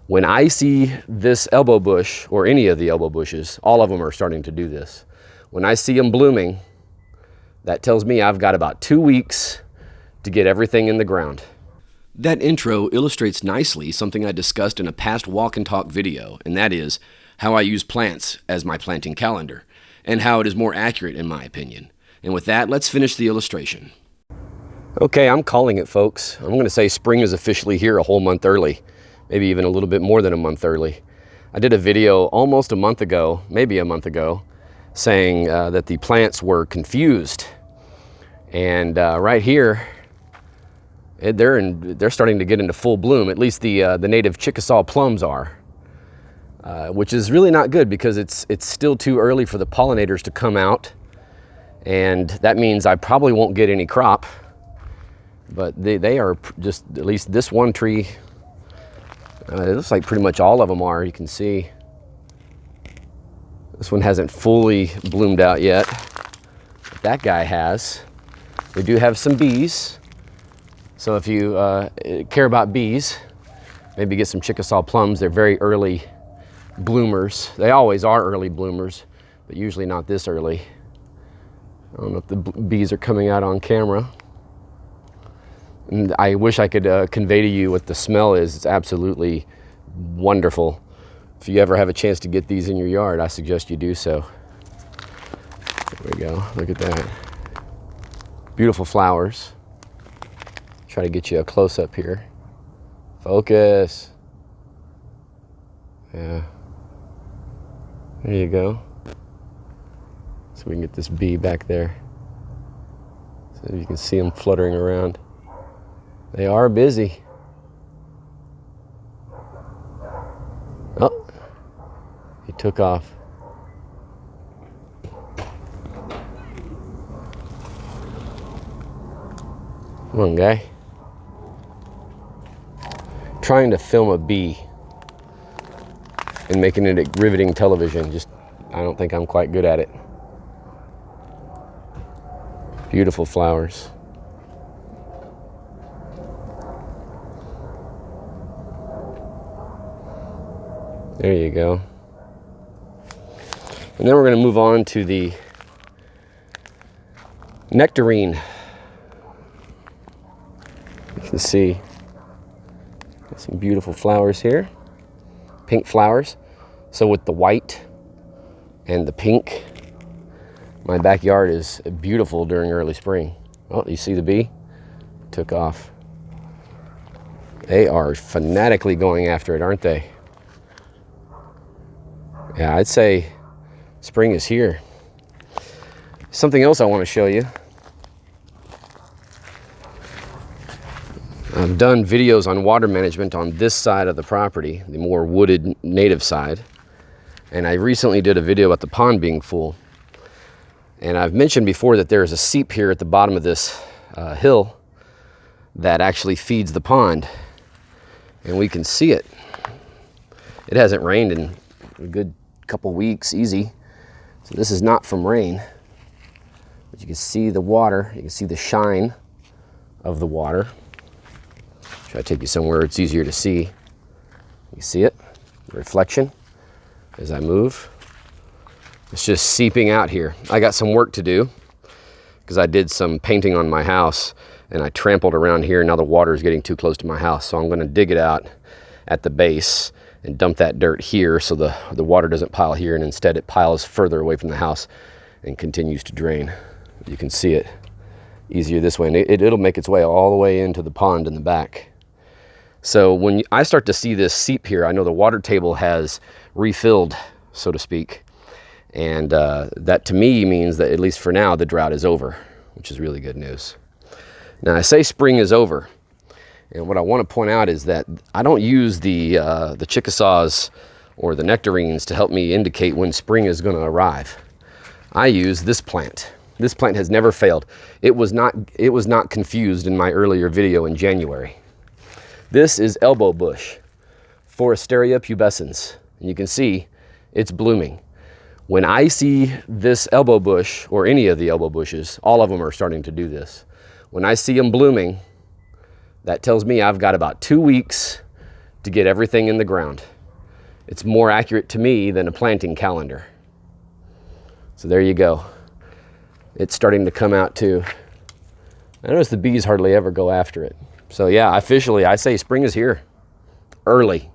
When I see this elbow bush, or any of the elbow bushes, all of them are starting to do this. When I see them blooming, that tells me I've got about 2 weeks to get everything in the ground. That intro illustrates nicely something I discussed in a past walk and talk video, and that is how I use plants as my planting calendar, and how it is more accurate in my opinion. And with that, let's finish the illustration. Okay, I'm calling it, folks. I'm going to say spring is officially here a whole month early, maybe even a little bit more than a month early. I did a video almost a month ago, maybe a month ago, saying that the plants were confused. And right here, they're starting to get into full bloom. At least the native Chickasaw plums are, which is really not good because it's still too early for the pollinators to come out, and that means I probably won't get any crop. But they are just, at least this one tree, it looks like pretty much all of them are. You can see this one hasn't fully bloomed out yet. But that guy has. We do have some bees. So if you care about bees, maybe get some Chickasaw plums. They're very early bloomers. They always are early bloomers, but usually not this early. I don't know if the bees are coming out on camera. And I wish I could convey to you what the smell is. It's absolutely wonderful. If you ever have a chance to get these in your yard, I suggest you do so. There we go, look at that. Beautiful flowers. Try to get you a close-up here. Focus. Yeah. There you go. So we can get this bee back there. So you can see them fluttering around. They are busy. Oh, he took off. Come on, guy. Trying to film a bee and making it riveting television. I don't think I'm quite good at it. Beautiful flowers. There you go. And then we're going to move on to the nectarine. You can see some beautiful flowers here, pink flowers. So with the white and the pink, my backyard is beautiful during early spring. Oh, you see the bee? Took off. They are fanatically going after it, aren't they? Yeah, I'd say spring is here. Something else I want to show you. I've done videos on water management on this side of the property, the more wooded native side. And I recently did a video about the pond being full. And I've mentioned before that there is a seep here at the bottom of this hill that actually feeds the pond. And we can see it. It hasn't rained in a good couple weeks, easy. So this is not from rain, but you can see the water, you can see the shine of the water. Try to take you somewhere it's easier to see. You see it, the reflection as I move. It's just seeping out here. I got some work to do because I did some painting on my house and I trampled around here. Now the water is getting too close to my house, so I'm going to dig it out at the base and dump that dirt here so the water doesn't pile here, and instead it piles further away from the house and continues to drain. You can see it easier this way, and it'll make its way all the way into the pond in the back. So when I start to see this seep here, I know the water table has refilled, so to speak, and that to me means that, at least for now, the drought is over, which is really good news. Now I say spring is over. And what I want to point out is that I don't use the Chickasaws or the nectarines to help me indicate when spring is going to arrive. I use this plant. This plant has never failed. It was not confused in my earlier video in January. This is elbow bush, Foresteria pubescens. And you can see it's blooming. When I see this elbow bush, or any of the elbow bushes, all of them are starting to do this. When I see them blooming, that tells me I've got about 2 weeks to get everything in the ground. It's more accurate to me than a planting calendar. So there you go. It's starting to come out too. I notice the bees hardly ever go after it. So yeah, officially I say spring is here, early.